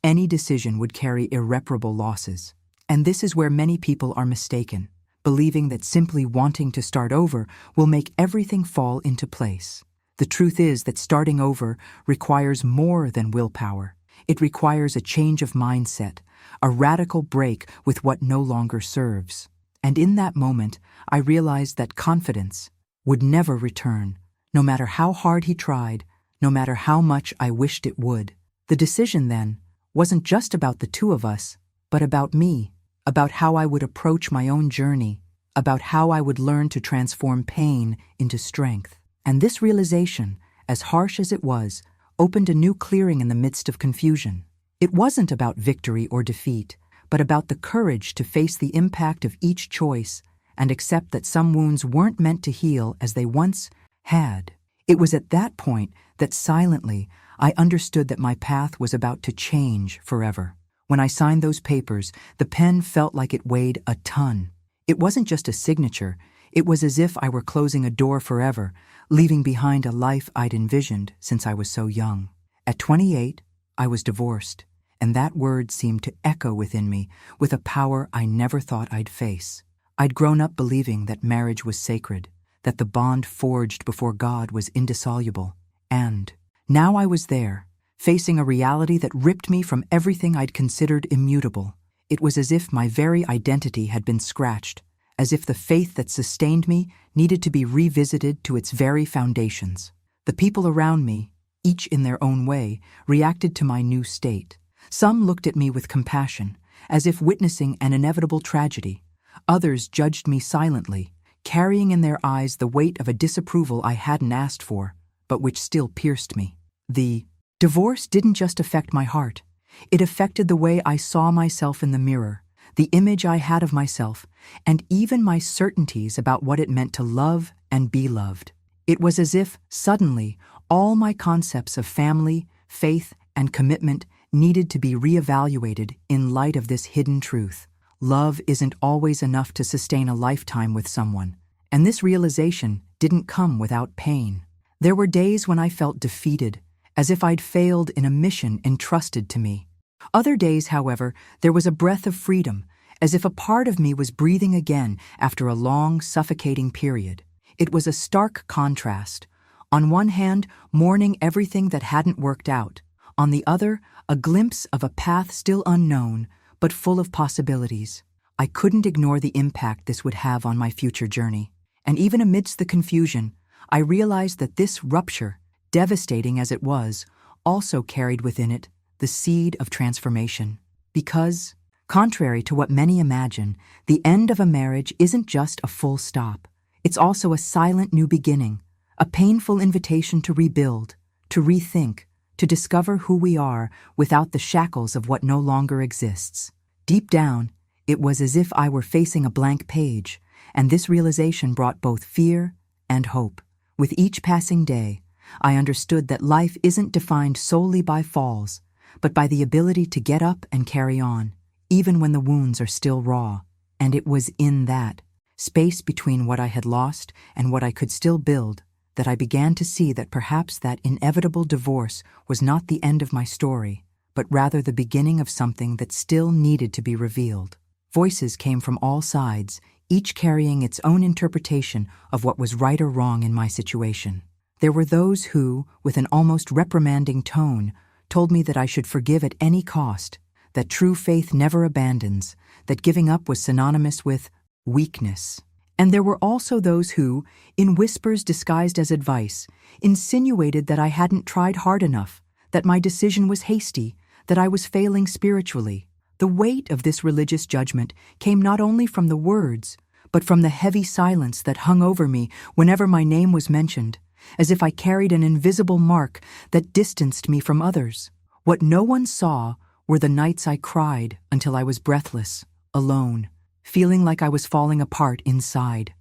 Any decision would carry irreparable losses. And this is where many people are mistaken, believing that simply wanting to start over will make everything fall into place. The truth is that starting over requires more than willpower. It requires a change of mindset, a radical break with what no longer serves. And in that moment, I realized that confidence would never return, no matter how hard he tried, no matter how much I wished it would. The decision then wasn't just about the two of us, but about me, about how I would approach my own journey, about how I would learn to transform pain into strength. And this realization, as harsh as it was, opened a new clearing in the midst of confusion. It wasn't about victory or defeat, but about the courage to face the impact of each choice and accept that some wounds weren't meant to heal as they once had. It was at that point that silently I understood that my path was about to change forever. When I signed those papers, the pen felt like it weighed a ton. It wasn't just a signature. It was as if I were closing a door forever, leaving behind a life I'd envisioned since I was so young. At 28, I was divorced, and that word seemed to echo within me with a power I never thought I'd face. I'd grown up believing that marriage was sacred, that the bond forged before God was indissoluble, and now I was there, facing a reality that ripped me from everything I'd considered immutable. It was as if my very identity had been scratched, as if the faith that sustained me needed to be revisited to its very foundations. The people around me, each in their own way, reacted to my new state. Some looked at me with compassion, as if witnessing an inevitable tragedy. Others judged me silently, carrying in their eyes the weight of a disapproval I hadn't asked for, but which still pierced me. The divorce didn't just affect my heart. It affected the way I saw myself in the mirror, the image I had of myself, and even my certainties about what it meant to love and be loved. It was as if, suddenly, all my concepts of family, faith, and commitment needed to be reevaluated in light of this hidden truth. Love isn't always enough to sustain a lifetime with someone, and this realization didn't come without pain. There were days when I felt defeated, as if I'd failed in a mission entrusted to me. Other days, however, there was a breath of freedom, as if a part of me was breathing again after a long, suffocating period. It was a stark contrast. On one hand, mourning everything that hadn't worked out. On the other, a glimpse of a path still unknown, but full of possibilities. I couldn't ignore the impact this would have on my future journey. And even amidst the confusion, I realized that this rupture, devastating as it was, also carried within it the seed of transformation. Because, contrary to what many imagine, the end of a marriage isn't just a full stop. It's also a silent new beginning, a painful invitation to rebuild, to rethink, to discover who we are without the shackles of what no longer exists. Deep down, it was as if I were facing a blank page, and this realization brought both fear and hope. With each passing day, I understood that life isn't defined solely by falls, but by the ability to get up and carry on, even when the wounds are still raw. And it was in that space between what I had lost and what I could still build that I began to see that perhaps that inevitable divorce was not the end of my story, but rather the beginning of something that still needed to be revealed. Voices came from all sides, each carrying its own interpretation of what was right or wrong in my situation. There were those who, with an almost reprimanding tone, told me that I should forgive at any cost, that true faith never abandons, that giving up was synonymous with weakness. And there were also those who, in whispers disguised as advice, insinuated that I hadn't tried hard enough, that my decision was hasty, that I was failing spiritually. The weight of this religious judgment came not only from the words, but from the heavy silence that hung over me whenever my name was mentioned, as if I carried an invisible mark that distanced me from others. What no one saw were the nights I cried until I was breathless, alone, feeling like I was falling apart inside.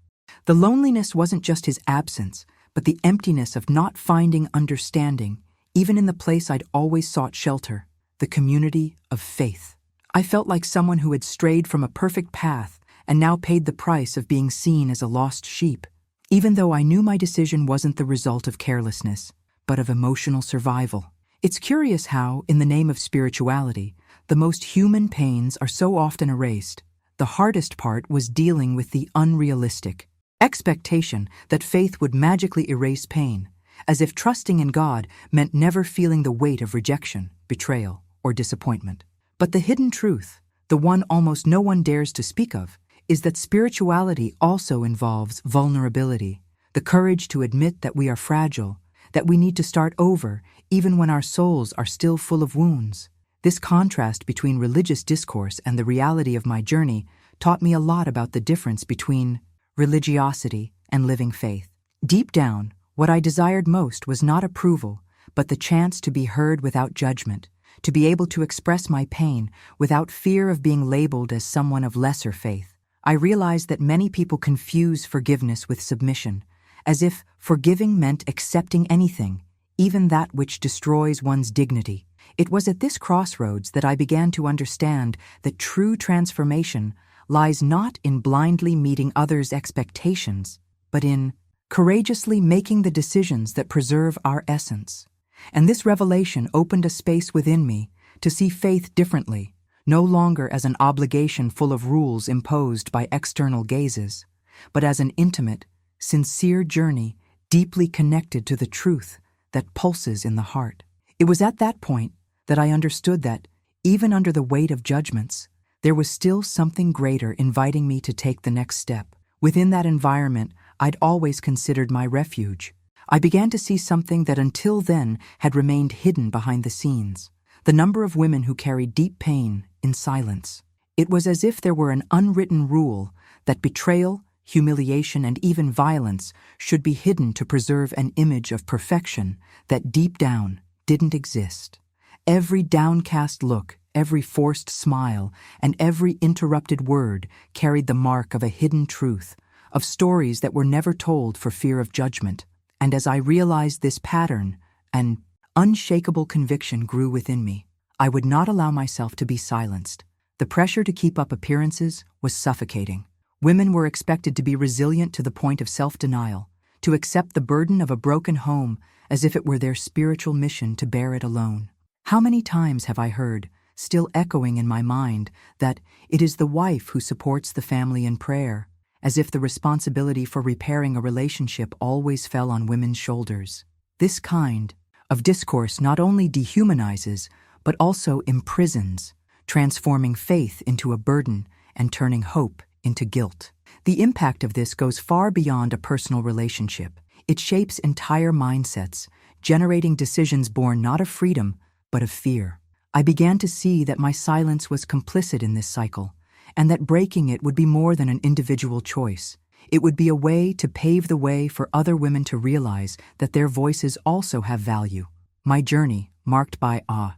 The loneliness wasn't just his absence, but the emptiness of not finding understanding, even in the place I'd always sought shelter, the community of faith. I felt like someone who had strayed from a perfect path and now paid the price of being seen as a lost sheep, even though I knew my decision wasn't the result of carelessness, but of emotional survival. It's curious how, in the name of spirituality, the most human pains are so often erased. The hardest part was dealing with the unrealistic expectation that faith would magically erase pain, as if trusting in God meant never feeling the weight of rejection, betrayal, or disappointment. But the hidden truth, the one almost no one dares to speak of, is that spirituality also involves vulnerability, the courage to admit that we are fragile, that we need to start over even when our souls are still full of wounds. This contrast between religious discourse and the reality of my journey taught me a lot about the difference between religiosity and living faith. Deep down, what I desired most was not approval, but the chance to be heard without judgment, to be able to express my pain without fear of being labeled as someone of lesser faith. I realized that many people confuse forgiveness with submission, as if forgiving meant accepting anything, even that which destroys one's dignity. It was at this crossroads that I began to understand that true transformation lies not in blindly meeting others' expectations, but in courageously making the decisions that preserve our essence. And this revelation opened a space within me to see faith differently, no longer as an obligation full of rules imposed by external gazes, but as an intimate, sincere journey deeply connected to the truth that pulses in the heart. It was at that point that I understood that, even under the weight of judgments, there was still something greater inviting me to take the next step. Within that environment, I'd always considered my refuge. I began to see something that until then had remained hidden behind the scenes: the number of women who carried deep pain in silence. It was as if there were an unwritten rule that betrayal, humiliation, and even violence should be hidden to preserve an image of perfection that deep down didn't exist. Every downcast look, every forced smile, and every interrupted word carried the mark of a hidden truth, of stories that were never told for fear of judgment. And as I realized this pattern, an unshakable conviction grew within me. I would not allow myself to be silenced. The pressure to keep up appearances was suffocating. Women were expected to be resilient to the point of self-denial, to accept the burden of a broken home as if it were their spiritual mission to bear it alone. How many times have I heard, still echoing in my mind, that it is the wife who supports the family in prayer, as if the responsibility for repairing a relationship always fell on women's shoulders. This kind of discourse not only dehumanizes, but also imprisons, transforming faith into a burden and turning hope into guilt. The impact of this goes far beyond a personal relationship. It shapes entire mindsets, generating decisions born not of freedom, but of fear. I began to see that my silence was complicit in this cycle, and that breaking it would be more than an individual choice. It would be a way to pave the way for other women to realize that their voices also have value. My journey, marked by awe,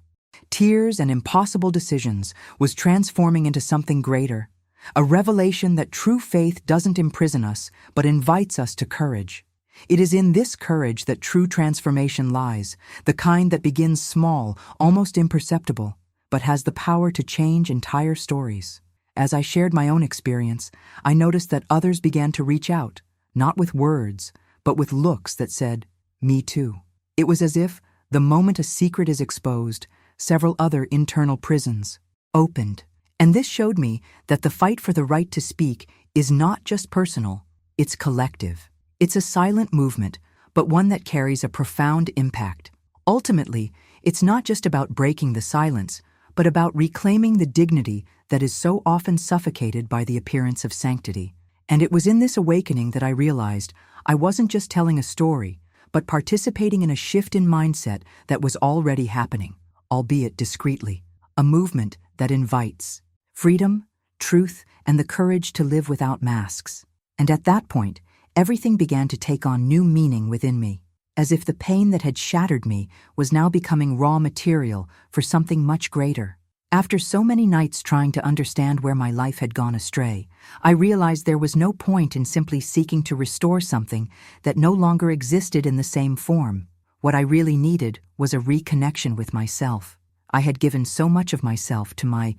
tears, and impossible decisions, was transforming into something greater, a revelation that true faith doesn't imprison us, but invites us to courage. It is in this courage that true transformation lies, the kind that begins small, almost imperceptible, but has the power to change entire stories. As I shared my own experience, I noticed that others began to reach out, not with words, but with looks that said, "Me too." It was as if, the moment a secret is exposed, several other internal prisons opened. And this showed me that the fight for the right to speak is not just personal, it's collective. It's a silent movement, but one that carries a profound impact. Ultimately, it's not just about breaking the silence, but about reclaiming the dignity that is so often suffocated by the appearance of sanctity. And it was in this awakening that I realized I wasn't just telling a story, but participating in a shift in mindset that was already happening, albeit discreetly. A movement that invites freedom, truth, and the courage to live without masks. And at that point, everything began to take on new meaning within me, as if the pain that had shattered me was now becoming raw material for something much greater. After so many nights trying to understand where my life had gone astray, I realized there was no point in simply seeking to restore something that no longer existed in the same form. What I really needed was a reconnection with myself. I had given so much of myself to my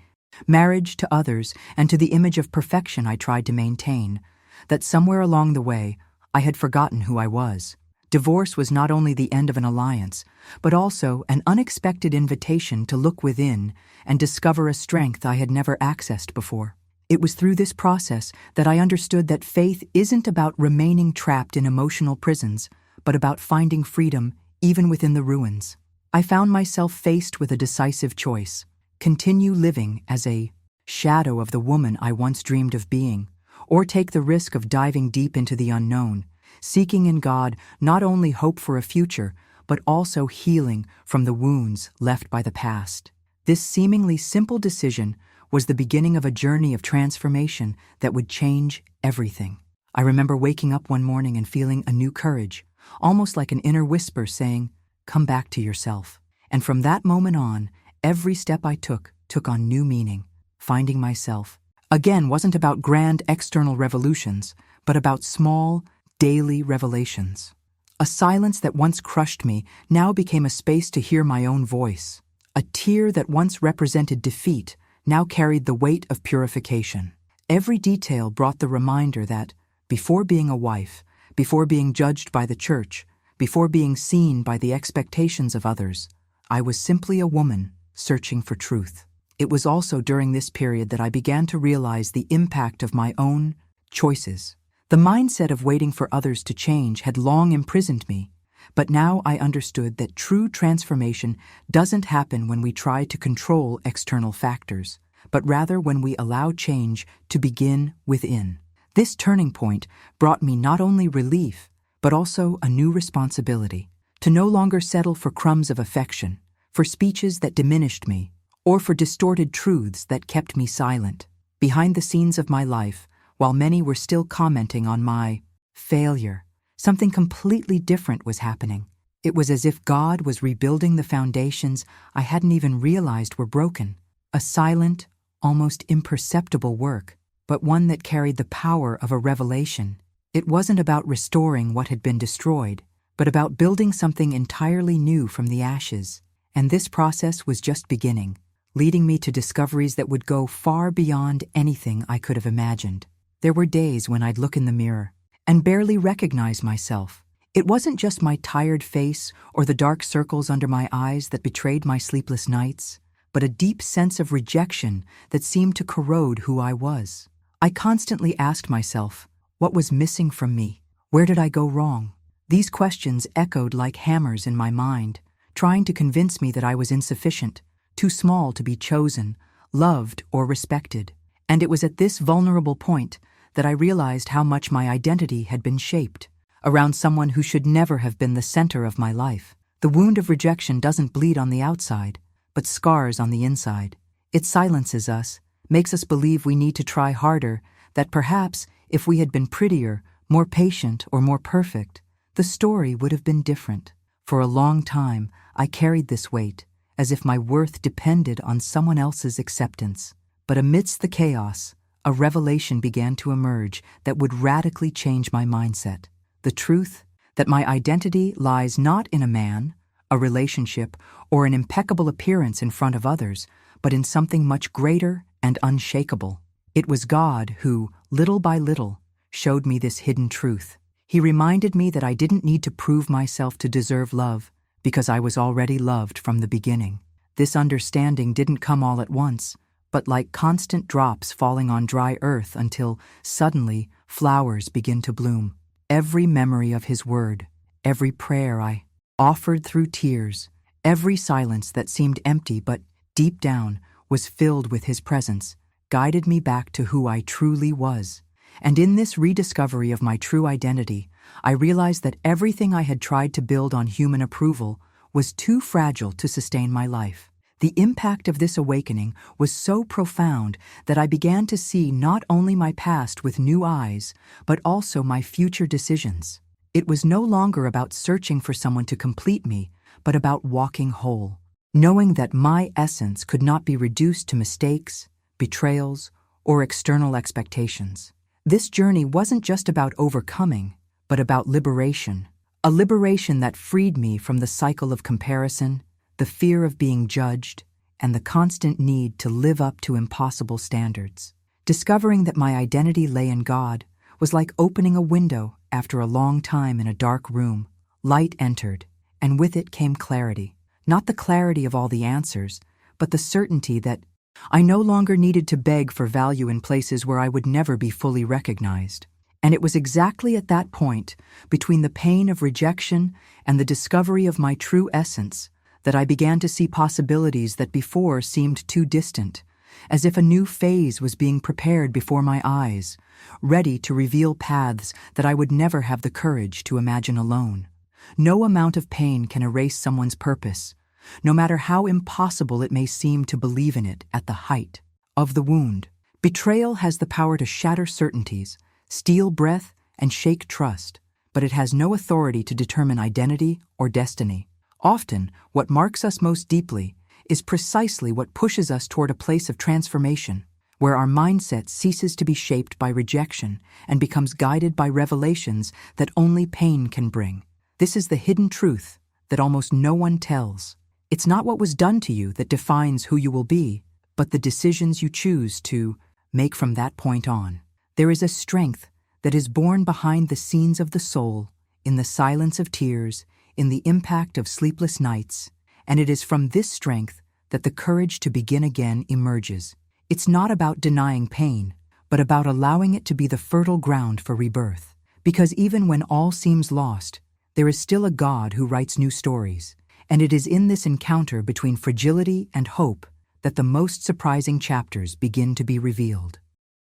marriage, to others, and to the image of perfection I tried to maintain, that somewhere along the way, I had forgotten who I was. Divorce was not only the end of an alliance, but also an unexpected invitation to look within and discover a strength I had never accessed before. It was through this process that I understood that faith isn't about remaining trapped in emotional prisons, but about finding freedom even within the ruins. I found myself faced with a decisive choice: continue living as a shadow of the woman I once dreamed of being, or take the risk of diving deep into the unknown, seeking in God not only hope for a future, but also healing from the wounds left by the past. This seemingly simple decision was the beginning of a journey of transformation that would change everything. I remember waking up one morning and feeling a new courage, almost like an inner whisper saying, "Come back to yourself." And from that moment on, every step I took on new meaning. Finding myself, again, wasn't about grand external revolutions, but about small, daily revelations. A silence that once crushed me now became a space to hear my own voice. A tear that once represented defeat now carried the weight of purification. Every detail brought the reminder that, before being a wife, before being judged by the church, before being seen by the expectations of others, I was simply a woman searching for truth. It was also during this period that I began to realize the impact of my own choices. The mindset of waiting for others to change had long imprisoned me, but now I understood that true transformation doesn't happen when we try to control external factors, but rather when we allow change to begin within. This turning point brought me not only relief, but also a new responsibility, to no longer settle for crumbs of affection, for speeches that diminished me, or for distorted truths that kept me silent. Behind the scenes of my life, while many were still commenting on my failure, something completely different was happening. It was as if God was rebuilding the foundations I hadn't even realized were broken. A silent, almost imperceptible work, but one that carried the power of a revelation. It wasn't about restoring what had been destroyed, but about building something entirely new from the ashes. And this process was just beginning, leading me to discoveries that would go far beyond anything I could have imagined. There were days when I'd look in the mirror and barely recognize myself. It wasn't just my tired face or the dark circles under my eyes that betrayed my sleepless nights, but a deep sense of rejection that seemed to corrode who I was. I constantly asked myself, what was missing from me? Where did I go wrong? These questions echoed like hammers in my mind, trying to convince me that I was insufficient, too small to be chosen, loved, or respected. And it was at this vulnerable point that I realized how much my identity had been shaped around someone who should never have been the center of my life. The wound of rejection doesn't bleed on the outside, but scars on the inside. It silences us, makes us believe we need to try harder, that perhaps if we had been prettier, more patient, or more perfect, the story would have been different. For a long time, I carried this weight, as if my worth depended on someone else's acceptance. But amidst the chaos, a revelation began to emerge that would radically change my mindset. The truth that my identity lies not in a man, a relationship, or an impeccable appearance in front of others, but in something much greater and unshakable. It was God who, little by little, showed me this hidden truth. He reminded me that I didn't need to prove myself to deserve love, because I was already loved from the beginning. This understanding didn't come all at once, but like constant drops falling on dry earth until, suddenly, flowers begin to bloom. Every memory of His word, every prayer I offered through tears, every silence that seemed empty but, deep down, was filled with His presence, guided me back to who I truly was. And in this rediscovery of my true identity, I realized that everything I had tried to build on human approval was too fragile to sustain my life. The impact of this awakening was so profound that I began to see not only my past with new eyes, but also my future decisions. It was no longer about searching for someone to complete me, but about walking whole, knowing that my essence could not be reduced to mistakes, betrayals, or external expectations. This journey wasn't just about overcoming, but about liberation, a liberation that freed me from the cycle of comparison, the fear of being judged, and the constant need to live up to impossible standards. Discovering that my identity lay in God was like opening a window after a long time in a dark room. Light entered, and with it came clarity. Not the clarity of all the answers, but the certainty that I no longer needed to beg for value in places where I would never be fully recognized. And it was exactly at that point, between the pain of rejection and the discovery of my true essence, that I began to see possibilities that before seemed too distant, as if a new phase was being prepared before my eyes, ready to reveal paths that I would never have the courage to imagine alone. No amount of pain can erase someone's purpose, no matter how impossible it may seem to believe in it at the height of the wound. Betrayal has the power to shatter certainties, steal breath, and shake trust, but it has no authority to determine identity or destiny. Often, what marks us most deeply is precisely what pushes us toward a place of transformation, where our mindset ceases to be shaped by rejection and becomes guided by revelations that only pain can bring. This is the hidden truth that almost no one tells. It's not what was done to you that defines who you will be, but the decisions you choose to make from that point on. There is a strength that is born behind the scenes of the soul, in the silence of tears, in the impact of sleepless nights, and it is from this strength that the courage to begin again emerges. It's not about denying pain, but about allowing it to be the fertile ground for rebirth. Because even when all seems lost, there is still a God who writes new stories, and it is in this encounter between fragility and hope that the most surprising chapters begin to be revealed.